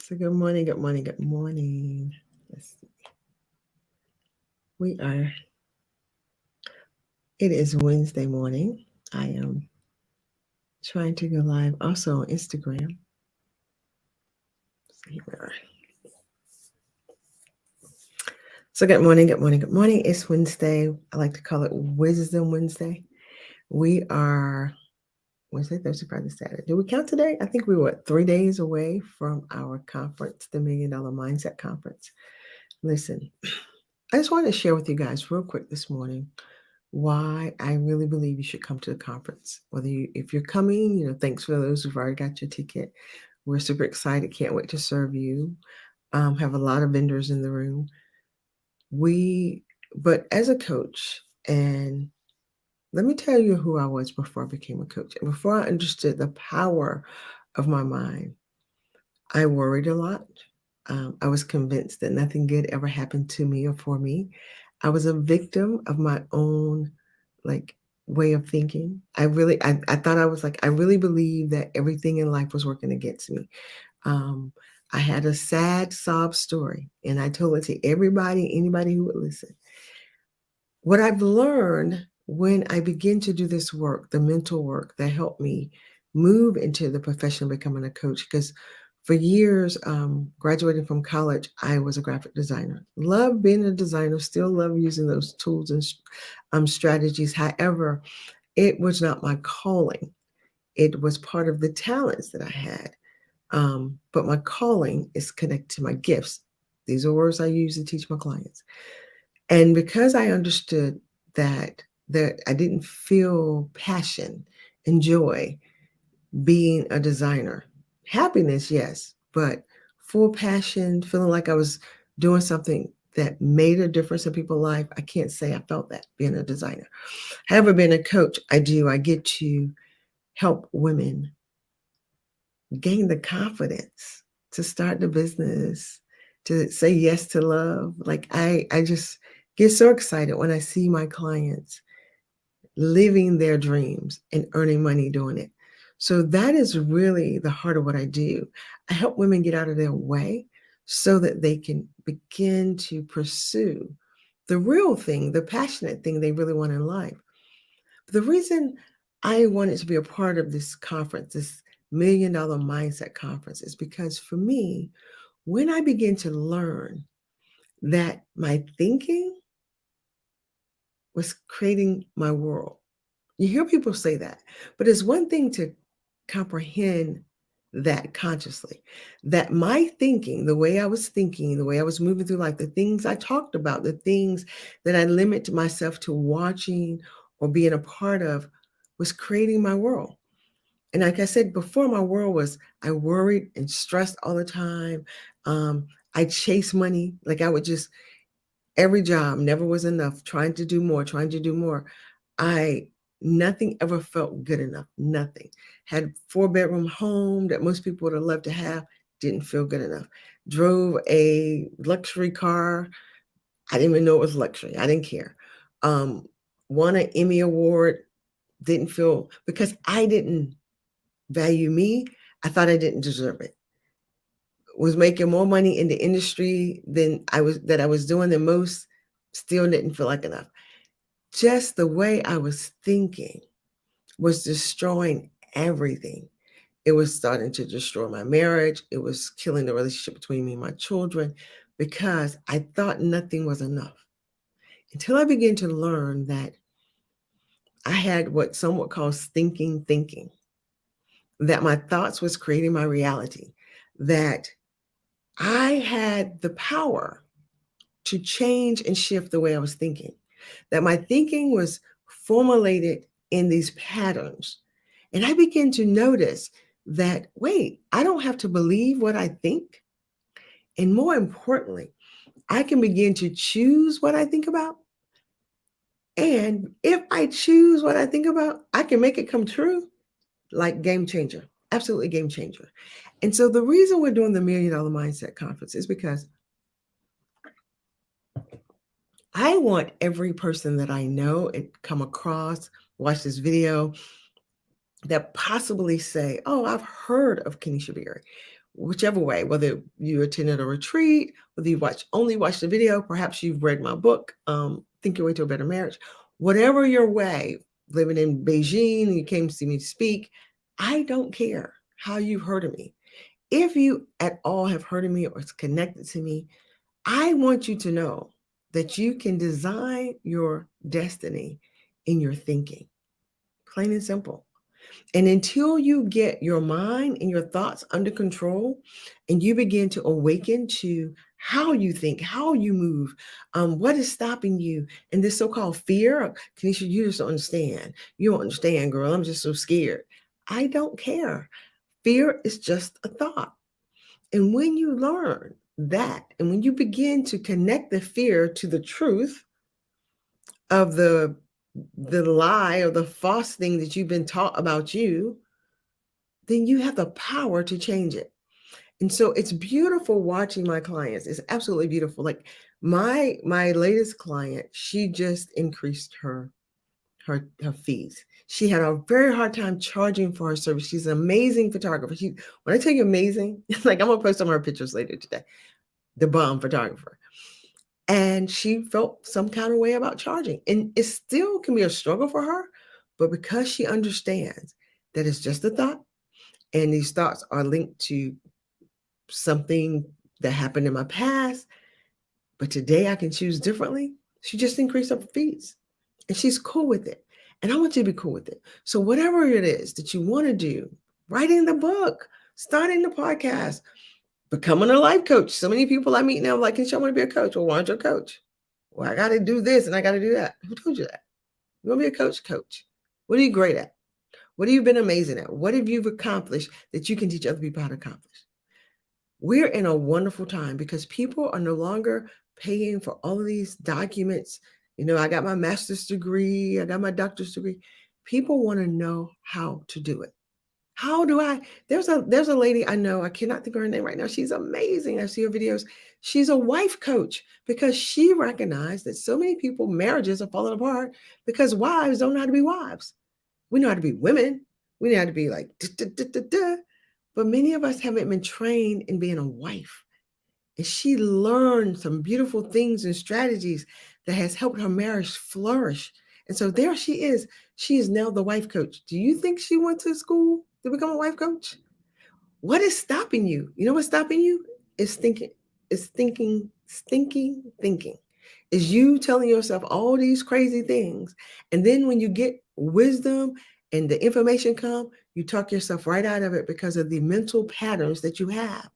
So good morning, good morning, good morning. Let's see. We are, it is Wednesday morning. I am trying to go live also on Instagram. So here we are. So good morning, good morning, good morning. It's Wednesday. I like to call it Wisdom Wednesday. We are Wednesday, Thursday, Friday, Saturday. Do we count today? I think we were 3 days away from our conference, the Million Dollar Mindset Conference. Listen, I just wanted to share with you guys real quick this morning why I really believe you should come to the conference. If you're coming, thanks for those who've already got your ticket. We're super excited. Can't wait to serve you. Have a lot of vendors in the room. But as a coach, and let me tell you who I was before I became a coach. And before I understood the power of my mind, I worried a lot. I was convinced that nothing good ever happened to me or for me. I was a victim of my own like way of thinking. I thought I was like, I really believed that everything in life was working against me. Um, I had a sad sob story and I told it to anybody who would listen. What I've learned when I begin to do this work, the mental work that helped me move into the profession of becoming a coach, because for years, graduating from college, I was a graphic designer. Love being a designer, still love using those tools and strategies. However, it was not my calling. It was part of the talents that I had. But my calling is connected to my gifts. These are words I use to teach my clients. And because I understood that I didn't feel passion and joy being a designer. Happiness, yes, but full passion, feeling like I was doing something that made a difference in people's life. I can't say I felt that being a designer. However, being a coach, I do. I get to help women gain the confidence to start the business, to say yes to love. Like I just get so excited when I see my clients living their dreams and earning money doing it. So that is really the heart of what I do. I help women get out of their way so that they can begin to pursue the real thing, the passionate thing they really want in life. But the reason I wanted to be a part of this conference, this Million Dollar Mindset Conference, is because for me, when I begin to learn that my thinking was creating my world. You hear people say that, but it's one thing to comprehend that consciously, that my thinking, the way I was thinking, the way I was moving through life, the things I talked about, the things that I limit myself to watching or being a part of was creating my world. And like I said before, my world was I worried and stressed all the time. I chased money. Like I would just every job never was enough, trying to do more, trying to do more. I Nothing ever felt good enough. Nothing. Had 4-bedroom home that most people would have loved to have, didn't feel good enough. Drove a luxury car. I didn't even know it was luxury. I didn't care. Um, Won an Emmy Award, didn't feel because I didn't value me, I thought I didn't deserve it. Was making more money in the industry than I was doing than most, still didn't feel like enough. Just the way I was thinking was destroying everything. It was starting to destroy my marriage. It was killing the relationship between me and my children because I thought nothing was enough. Until I began to learn that I had what some would call stinking thinking, that my thoughts was creating my reality, that I had the power to change and shift the way I was thinking, that my thinking was formulated in these patterns. And I began to notice that, wait, I don't have to believe what I think. And more importantly, I can begin to choose what I think about. And if I choose what I think about, I can make it come true. Like game changer, absolutely game changer. And so the reason we're doing the Million Dollar Mindset Conference is because I want every person that I know and come across, watch this video, that possibly say, oh, I've heard of Kenesha Berry. whichever way, whether you attended a retreat, whether you only watched the video, perhaps you've read my book, Think Your Way to a Better Marriage, whatever your way, living in Beijing, you came to see me speak, I don't care how you've heard of me. If you at all have heard of me or it's connected to me, I want you to know that you can design your destiny in your thinking, plain and simple. And until you get your mind and your thoughts under control and you begin to awaken to how you think, how you move, what is stopping you, and this so-called fear, Kanisha, you just don't understand. You don't understand, girl. I'm just so scared. I don't care. Fear is just a thought. And when you learn that, and when you begin to connect the fear to the truth of the lie or the false thing that you've been taught about you, then you have the power to change it. And so it's beautiful watching my clients. It's absolutely beautiful. Like my latest client, she just increased her fees. She had a very hard time charging for her service. She's an amazing photographer. When I tell you amazing, like I'm gonna post some of her pictures later today. The bomb photographer. And she felt some kind of way about charging. And it still can be a struggle for her, but because she understands that it's just a thought, and these thoughts are linked to something that happened in my past, but today I can choose differently. She just increased her fees and she's cool with it. And I want you to be cool with it. So, whatever it is that you want to do, writing the book, starting the podcast, becoming a life coach. So many people I meet now are like, can you want to be a coach? Well, why aren't you a coach? Well, I got to do this and I got to do that. Who told you that? You want to be a coach? Coach. What are you great at? What have you been amazing at? What have you accomplished that you can teach other people how to accomplish? We're in a wonderful time because people are no longer paying for all of these documents. You know, I got my master's degree, I got my doctor's degree. People want to know how to do it. How do I? There's a lady I know, I cannot think of her name right now. She's amazing. I see her videos. She's a wife coach because she recognized that so many people, marriages are falling apart because wives don't know how to be wives. We know how to be women. We know how to be like, duh, duh, duh, duh, duh. But many of us haven't been trained in being a wife. And she learned some beautiful things and strategies that has helped her marriage flourish. And so there she is. She is now the wife coach. Do you think she went to school to become a wife coach? What is stopping you? You know what's stopping you? It's thinking, stinking thinking. Is you telling yourself all these crazy things. And then when you get wisdom and the information come, you talk yourself right out of it because of the mental patterns that you have.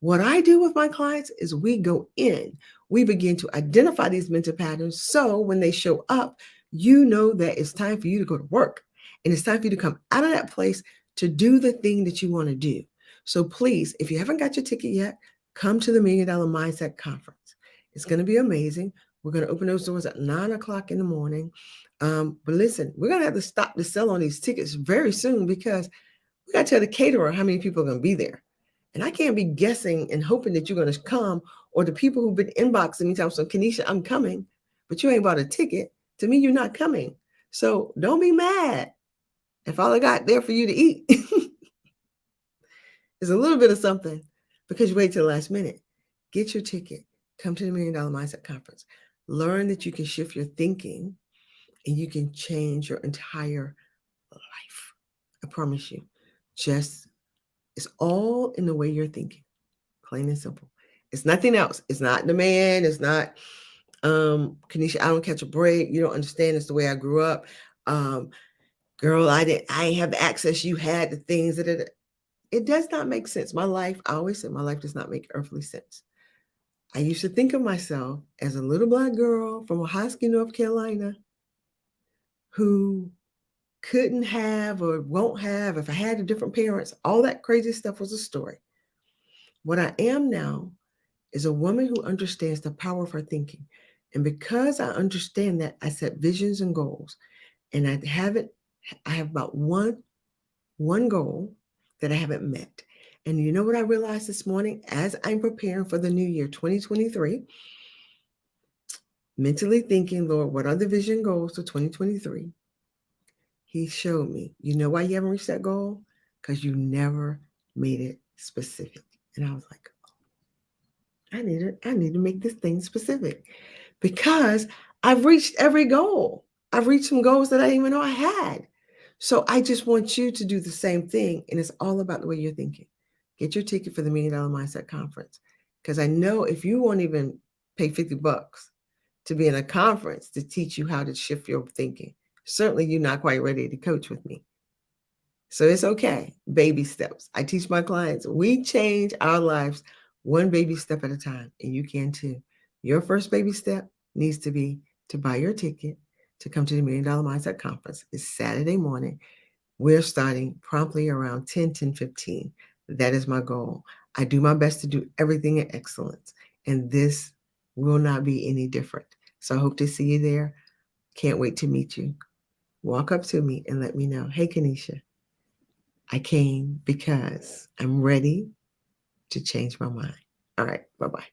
What I do with my clients is we go in, we begin to identify these mental patterns. So when they show up, you know that it's time for you to go to work and it's time for you to come out of that place to do the thing that you want to do. So please, if you haven't got your ticket yet, come to the $1 Million Mindset Conference. It's going to be amazing. We're going to open those doors at 9 o'clock in the morning. But listen, we're going to have to stop the sell on these tickets very soon because we got to tell the caterer how many people are going to be there. And I can't be guessing and hoping that you're going to come, or the people who've been inboxing me telling me, so Kanisha, I'm coming, but you ain't bought a ticket. To me, you're not coming. So don't be mad if all I got there for you to eat is a little bit of something because you wait till the last minute. Get your ticket. Come to the $1 Million Mindset Conference. Learn that you can shift your thinking and you can change your entire life. I promise you. It's all in the way you're thinking. Plain and simple. It's nothing else. It's not the man. It's not, Kanisha, I don't catch a break. You don't understand. It's the way I grew up. Girl, I ain't have the access you had to things that it does not make sense. My life, I always said my life does not make earthly sense. I used to think of myself as a little Black girl from Ohio, North Carolina, who couldn't have or won't have, if I had different parents, all that crazy stuff was a story. What I am now is a woman who understands the power of her thinking. And because I understand that, I set visions and goals. And I have about one goal that I haven't met. And you know what I realized this morning as I'm preparing for the new year, 2023, mentally thinking, Lord, what are the vision goals for 2023? He showed me, you know why you haven't reached that goal? Because you never made it specific. And I was like, I need to make this thing specific because I've reached every goal. I've reached some goals that I didn't even know I had. So I just want you to do the same thing. And it's all about the way you're thinking. Get your ticket for the $1 Million Mindset Conference. Because I know if you won't even pay $50 to be in a conference to teach you how to shift your thinking, certainly you're not quite ready to coach with me. So it's okay. Baby steps. I teach my clients, we change our lives one baby step at a time, and you can too. Your first baby step needs to be to buy your ticket to come to the $1 Million Mindset Conference. It's Saturday morning. We're starting promptly around 10:15. That is my goal. I do my best to do everything in excellence, and this will not be any different. So I hope to see you there. Can't wait to meet you. Walk up to me and let me know, hey, Kanisha, I came because I'm ready to change my mind. All right. Bye-bye.